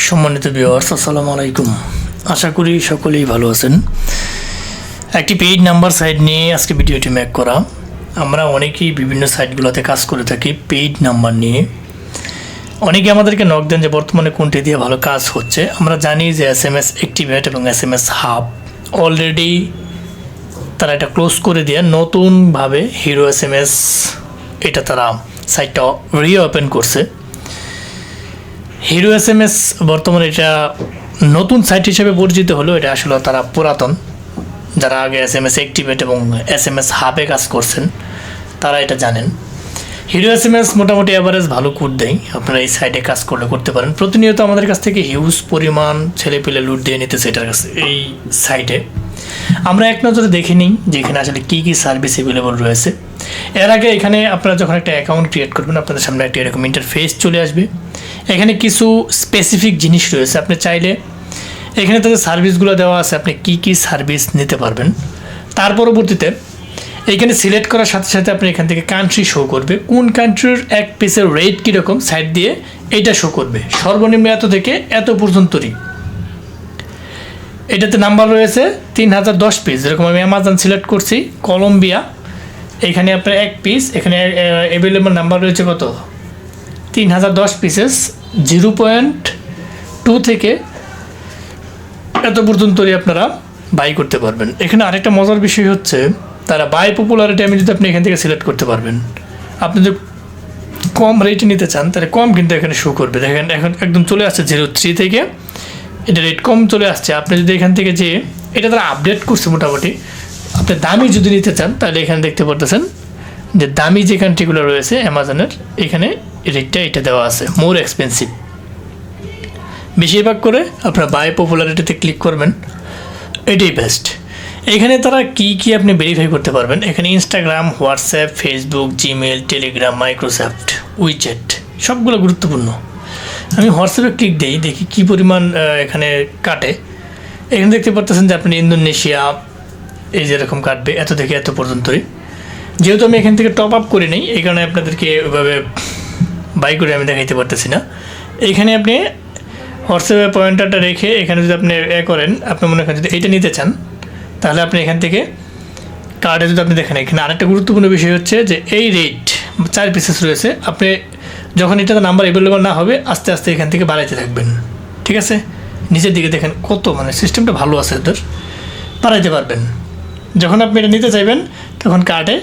সম্মানিত ভিউয়ার্স, আসসালামু আলাইকুম। আশা করি সকলেই ভালো আছেন। একটি পেইড নাম্বার সাইট নিয়ে আজকে ভিডিওটি মেক করা। আমরা অনেকেই বিভিন্ন সাইটগুলোতে কাজ করে থাকি পেইড নাম্বার নিয়ে। অনেকে আমাদেরকে নক দেন যে বর্তমানে কোনটি দিয়ে ভালো কাজ হচ্ছে। আমরা জানি যে SMS অ্যাক্টিভেট এবং SMS হাব অলরেডি তারা এটা ক্লোজ করে দিয়ে নতুনভাবে হিরো SMS এটা তারা সাইটটা রিওপেন করছে। হিরো SMS বর্তমানে এটা নতুন সাইট হিসেবে পরিচিত হলো। এটা আসলে তারা পুরাতন, যারা আগে SMS অ্যাক্টিভেট এবং SMS হাবে কাজ করছেন তারা এটা জানেন। হিরো SMS মোটামুটি অ্যাভারেজ ভালো কোড দেয়। আপনারা এই সাইটে কাজ করতে পারেন। প্রতিনিয়ত আমাদের কাছ থেকে হিউজ পরিমাণ ছেলেপিলে লুট দিয়ে নিতেছে এটার কাছে। এই সাইটে আমরা এক নজরে দেখে নিই যে এখানে আসলে কী কী সার্ভিস অ্যাভেলেবল রয়েছে। এর আগে এখানে আপনারা যখন একটা অ্যাকাউন্ট ক্রিয়েট করবেন আপনাদের সামনে একটা এরকম ইন্টারফেস চলে আসবে। এখানে কিছু স্পেসিফিক জিনিস রয়েছে। আপনি চাইলে এখানে তাদের সার্ভিসগুলো দেওয়া আছে, আপনি কী কী সার্ভিস নিতে পারবেন। তার পরবর্তীতে এইখানে সিলেক্ট করার সাথে সাথে আপনি এখান থেকে কান্ট্রি শো করবে, কোন কান্ট্রির এক পিসের রেট কীরকম সাইড দিয়ে এইটা শো করবে। সর্বনিম্ন এত থেকে এত পর্যন্তই। এটাতে নাম্বার রয়েছে 3010 পিস। যেরকম আমি অ্যামাজন সিলেক্ট করছি কলম্বিয়া, এখানে আপনার এক পিস, এখানে অ্যাভেলেবল নাম্বার রয়েছে কত 3010 পিসেস। 0.2 থেকে এত পর্যন্তই আপনারা বাই করতে পারবেন। এখানে আরেকটা মজার বিষয় হচ্ছে তারা বাই পপুলারিটি আমি যদি আপনি এখান থেকে সিলেক্ট করতে পারবেন। আপনি যদি কম রেটে নিতে চান তাহলে কম কিন্তু এখানে শো করবে। দেখেন এখন একদম চলে আসছে 03 থেকে এটা রেট কম চলে আসছে। আপনি যদি এখান থেকে যে এটা তারা আপডেট করছে মোটামুটি, আপনি দামি যদি নিতে চান তাহলে এখানে দেখতে পারতেছেন যে দামি যে কান্ট্রিগুলো রয়েছে অ্যামাজনের এখানে রেটটা এটা দেওয়া আছে মোর এক্সপেন্সিভ। বেশিরভাগ করে আপনারা বাই পপুলারিটিতে ক্লিক করবেন, এটাই বেস্ট। এখানে তারা কি আপনি ভেরিফাই করতে পারবেন। এখানে Instagram, WhatsApp, Facebook, Gmail, Telegram, Microsoft, WeChat সবগুলো গুরুত্বপূর্ণ। আমি হোয়াটসঅ্যাপে ক্লিক দিই, দেখি কী পরিমাণ এখানে কাটে। এখানে দেখতে পারতেছেন যে আপনি ইন্দোনেশিয়া এই যেরকম কাটবে এত থেকে এত পর্যন্তই। যেহেতু আমি এখান থেকে টপ আপ করে নিই এই কারণে আপনাদেরকে ওইভাবে বাই করে আমি দেখাইতে পারতেছি না। এইখানে আপনি হোয়াটসঅ্যাপে পয়েন্টারটা রেখে এখানে যদি আপনি করেন, আপনি মনে করেন যদি এইটা নিতে চান তাহলে আপনি এখান থেকে কার্ডে যদি আপনি দেখেন। এখানে আরেকটা গুরুত্বপূর্ণ বিষয় হচ্ছে যে এই রেট 4 পিসেস রয়েছে। আপনি যখন এটাতে নাম্বার অ্যাভেলেবল না হবে আস্তে আস্তে এখান থেকে বাড়াইতে থাকবেন, ঠিক আছে। নিচের দিকে দেখেন কত সিস্টেমটা ভালো আছে, ওদের বাড়াইতে পারবেন। যখন আপনি এটা নিতে চাইবেন তখন কার্ডে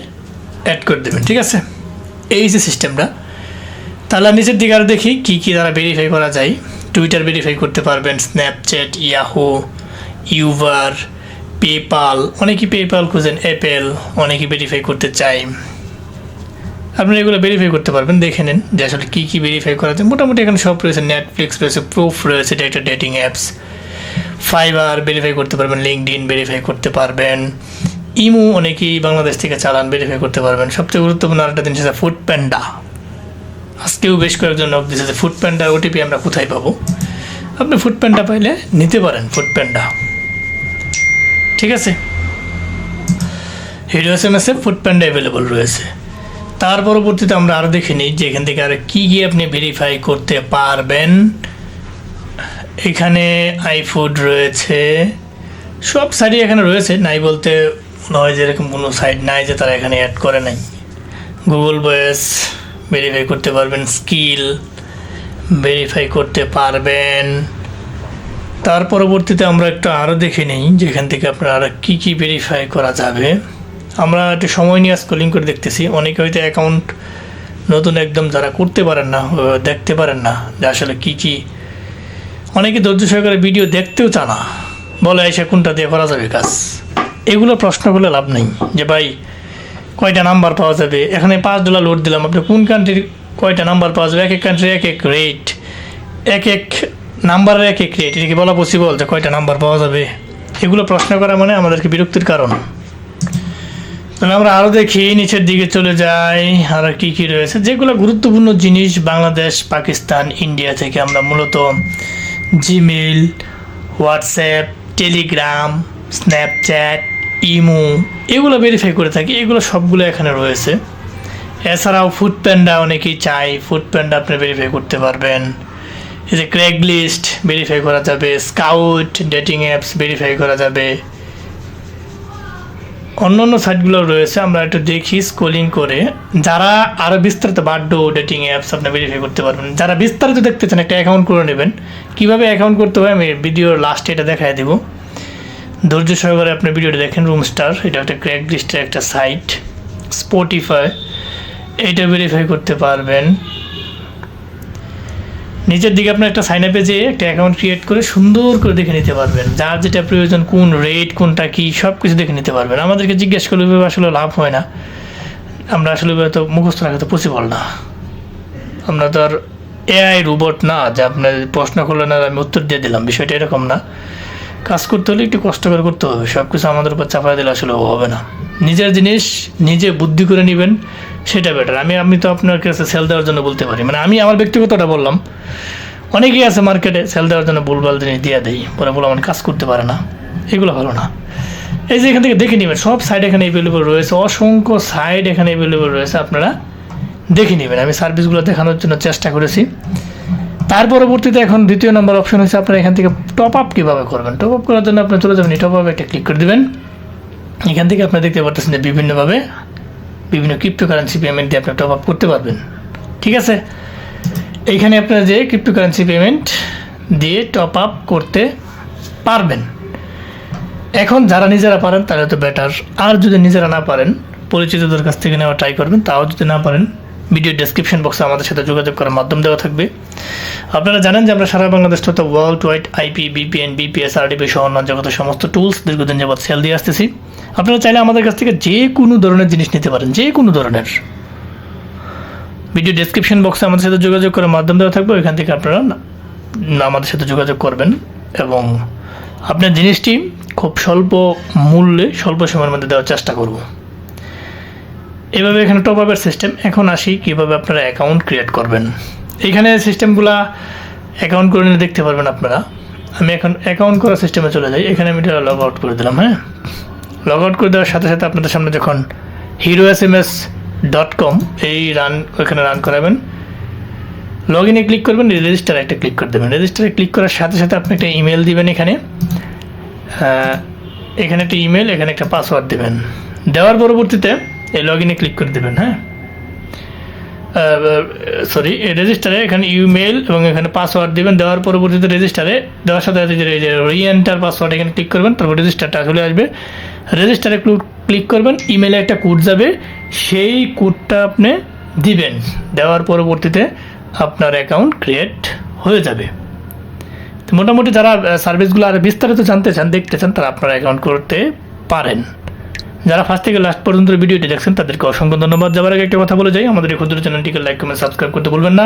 অ্যাড করে দেবেন, ঠিক আছে। এই যে সিস্টেমটা। তাহলে নিচের দিকে আরও দেখি কী তারা ভেরিফাই করা যায়। টুইটার ভেরিফাই করতে পারবেন, স্ন্যাপচ্যাট, ইয়াহু, ইউবার, পেপাল। অনেকেই পেপাল খুঁজেন, অ্যাপেল অনেকেই ভেরিফাই করতে চাই। আপনারা এগুলো ভেরিফাই করতে পারবেন, দেখে নেন যে আসলে কী ভেরিফাই করা যায়। মোটামুটি এখানে সব রয়েছে, নেটফ্লিক্স রয়েছে, প্রুফ রয়েছে, এটা ডেটিং অ্যাপস, ফাইবার ভেরিফাই করতে পারবেন, লিঙ্কডইন ভেরিফাই করতে পারবেন, ইমো অনেকেই বাংলাদেশ থেকে চালান ভেরিফাই করতে পারবেন। সবচেয়ে গুরুত্বপূর্ণ আরেকটা জিনিস আছে ফুড প্যান্ডা। আজকেও বেশ কয়েকজন নক দিয়েছে যে ফুড প্যান্ডার ওটিপি আমরা কোথায় পাবো। আপনি ফুড প্যান্ডা পাইলে নিতে পারেন ফুড প্যান্ডা, ঠিক আছে। Hero SMS food panda available রয়েছে। তার পরবর্তীতে আমরা আরও দেখে নিই যে এখান থেকে আর কী আপনি ভেরিফাই করতে পারবেন। এখানে আইফুড রয়েছে, সব সাইটই এখানে রয়েছে, নাই বলতে নয় যে এরকম কোনো সাইট নাই যে তারা এখানে অ্যাড করে নাই। গুগল ভয়েস ভেরিফাই করতে পারবেন, স্কিল ভেরিফাই করতে পারবেন। তার পরবর্তীতে আমরা একটু আরও দেখে নিই যে এখান থেকে আপনার আর কী ভেরিফাই করা যাবে। আমরা একটু সময় নিয়ে স্ক্রলিং করে দেখতেছি। অনেকে হয়তো অ্যাকাউন্ট নতুন একদম যারা করতে পারেন না, দেখতে পারেন না যে আসলে কী। অনেকে ধৈর্য সহকারে ভিডিও দেখতেও চান না, বলে এসে কোনটা দিয়ে করা যাবে কাজ। এগুলো প্রশ্ন করলে লাভ নেই যে ভাই কয়টা নাম্বার পাওয়া যাবে। এখানে $5 লোড দিলাম, আপনি কোন কান্ট্রির কয়টা নাম্বার পাওয়া যাবে। এক এক কান্ট্রির এক এক রেট, এক এক নাম্বারের এক এক রেট। এটা কি বলা পসিবল যে কয়টা নাম্বার পাওয়া যাবে? এগুলো প্রশ্ন করা মানে আমাদেরকে বিরক্তির কারণ। তাহলে আমরা আরও দেখি, নিচের দিকে চলে যাই, আর কী রয়েছে যেগুলো গুরুত্বপূর্ণ জিনিস। বাংলাদেশ, পাকিস্তান, ইন্ডিয়া থেকে আমরা মূলত Gmail, WhatsApp, Telegram, Snapchat, imo এগুলো ভেরিফাই করে থাকি। এগুলো সবগুলো এখানে রয়েছে। এছাড়াও ফুড প্যান্ডা অনেকেই চাই, ফুড প্যান্ডা আপনি ভেরিফাই করতে পারবেন। এই যে ক্র্যাক লিস্ট ভেরিফাই করা যাবে, স্কাউট ডেটিং অ্যাপস ভেরিফাই করা যাবে, অন্য অন্য সাইটগুলো রয়েছে। আমরা একটু দেখি স্ক্রলিং করে। যারা আরও বিস্তারিত বাড্ডো ডেটিং অ্যাপস আপনি ভেরিফাই করতে পারবেন। যারা বিস্তারিত দেখতে চান একটা অ্যাকাউন্ট করে নেবেন। কীভাবে অ্যাকাউন্ট করতে হয় আমি ভিডিওর লাস্টে এটা দেখাই দেবো, ধৈর্য সহকারে আপনি ভিডিওটা দেখেন। রুমস্টার এটা একটা ক্র্যাক লিস্টের একটা সাইট। স্পটিফাই এইটা ভেরিফাই করতে পারবেন। নিচের দিকে আপনার একটা সাইন আপে যেয়ে একটা অ্যাকাউন্ট ক্রিয়েট করে সুন্দর করে দেখে নিতে পারবেন, যার যেটা প্রয়োজন, কোন রেট কোনটা কী সব কিছু দেখে নিতে পারবেন। আমাদেরকে জিজ্ঞেস করলে আসলে লাভ হয় না, আমরা আসলে তো মুখস্থ রাখা তো পসিবল না। আমরা তো আর এআই রোবট না যে আপনার প্রশ্ন করলেন আর আমি উত্তর দিয়ে দিলাম, বিষয়টা এরকম না। কাজ করতে হলে একটু কষ্ট করে করতে হবে, সব কিছু আমাদের উপর চাপাই দিলে আসলে হবে না। নিজের জিনিস নিজে বুদ্ধি করে নেবেন, সেটা বেটার। আমি তো আপনার কাছে সেল দেওয়ার জন্য বলতে পারি, মানে আমি আমার ব্যক্তিগতটা বললাম। অনেকেই আছে মার্কেটে সেল দেওয়ার জন্য ভুলভাল জিনিস দিয়ে দেয়, পরে বলে আমার কাজ করতে পারে না, এগুলো ভালো না। এই যে এখান থেকে দেখে নেবেন, সব সাইট এখানে অ্যাভেলেবল রয়েছে, অসংখ্য সাইট এখানে অ্যাভেলেবল রয়েছে, আপনারা দেখে নেবেন। আমি সার্ভিসগুলো দেখানোর জন্য চেষ্টা করেছি। তার পরবর্তীতে এখন দ্বিতীয় নম্বর অপশন হচ্ছে আপনারা এখান থেকে টপ আপ কীভাবে করবেন। টপ আপ করার জন্য আপনি চলে যাবেন, টপ আপে একটা ক্লিক করে দেবেন। এখান থেকে আপনি দেখতে পাচ্ছেন যে বিভিন্নভাবে বিভিন্ন ক্রিপ্টোকারেন্সি পেমেন্ট দিয়ে আপনি টপ আপ করতে পারবেন। ঠিক আছে, এইখানে আপনারা যে ক্রিপ্টোকারেন্সি পেমেন্ট দিয়ে টপ আপ করতে পারবেন। এখন যারা নিজেরা পারেন তাহলে তো বেটার, আর যদি নিজেরা না পারেন পরিচিতদের কাছ থেকে নেওয়া ট্রাই করবেন। তাও যদি না পারেন ভিডিও ডেসক্রিপশন বক্সে আমাদের সাথে যোগাযোগ করার মাধ্যম দেওয়া থাকবে। আপনারা জানেন যে আমরা সারা বাংলাদেশ তথা world wide IP, VPN, VPS, RDP সহ অন্যান্য জগতের সমস্ত টুলস দীর্ঘদিন যাবৎ সেল দিয়ে আসতেছি। আপনারা চাইলে আমাদের কাছ থেকে যে কোনো ধরনের জিনিস নিতে পারেন, যে কোনো ধরনের। ভিডিও ডেসক্রিপশন বক্সে আমাদের সাথে যোগাযোগ করার মাধ্যম দেওয়া থাকবে, ওইখান থেকে আপনারা আমাদের সাথে যোগাযোগ করবেন এবং আপনার জিনিসটি খুব স্বল্প মূল্যে স্বল্প সময়ের মধ্যে দেওয়ার চেষ্টা করব। এভাবে এখানে টপ আপের সিস্টেম। এখন আসি কীভাবে আপনারা অ্যাকাউন্ট ক্রিয়েট করবেন। এইখানে সিস্টেমগুলো অ্যাকাউন্ট করে নিলে দেখতে পারবেন আপনারা। আমি এখন অ্যাকাউন্ট করার সিস্টেমে চলে যাই। এখানে আমি এটা লগ আউট করে দিলাম। হ্যাঁ, লগ আউট করে দেওয়ার সাথে সাথে আপনাদের সামনে যখন heroSMS.com ওইখানে রান করাবেন, লগ ইনে ক্লিক করবেন, রেজিস্টারে একটা ক্লিক করে দেবেন। রেজিস্টারে ক্লিক করার সাথে সাথে আপনি একটা ইমেল দিবেন। এখানে একটা ইমেল, এখানে একটা পাসওয়ার্ড দেবেন। দেওয়ার পরবর্তীতে এই লগ ইনে ক্লিক করে দেবেন। হ্যাঁ, রেজিস্টারে এখানে ইমেল এবং এখানে পাসওয়ার্ড দেবেন। দেওয়ার পরবর্তীতে রেজিস্টারে দেওয়ার সাথে সাথে রি এন্টার পাসওয়ার্ড এখানে ক্লিক করবেন, তারপর রেজিস্টারটা চলে আসবে। রেজিস্টারে ক্লিক করবেন, ইমেলে একটা কোড যাবে, সেই কোডটা আপনি দিবেন। দেওয়ার পরবর্তীতে আপনার অ্যাকাউন্ট ক্রিয়েট হয়ে যাবে। তো মোটামুটি যারা সার্ভিসগুলো আর বিস্তারিত জানতে চান, দেখতে চান, তারা আপনারা অ্যাকাউন্ট করতে পারেন। যারা ফার্স্ট থেকে লাস্ট পর্যন্ত ভিডিওটি দেখছেন তাদেরকে অসংখ্য ধন্যবাদ। যাওয়ার আগে একটা কথা বলে যাই, আমাদের এই ক্ষুদ্র চ্যানেলটিকে লাইক কমেন্ট সাবস্ক্রাইব করতে ভুলবেন না।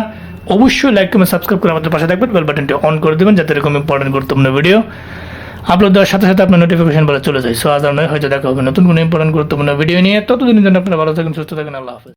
অবশ্যই লাইক কমেন্ট সাবস্ক্রাইব করে আমাদের পাশে থাকবেন, বেল বাটনটি অন করে দেবেন যাতে এরকম ইম্পর্টেন্ট গুরুত্বপূর্ণ ভিডিও আপলোড দেওয়ার সাথে সাথে আপনার নোটিফিকেশন বলে চলে যায়। সো আজ আর নয়, হয়তো দেখা হবে নতুন কোনো ইম্পর্টেন্ট গুরুত্বপূর্ণ ভিডিও নিয়ে। ততদিনের জন্য আপনারা ভালো থাকেন, সুস্থ থাকেন। আল্লাহ হাফেজ।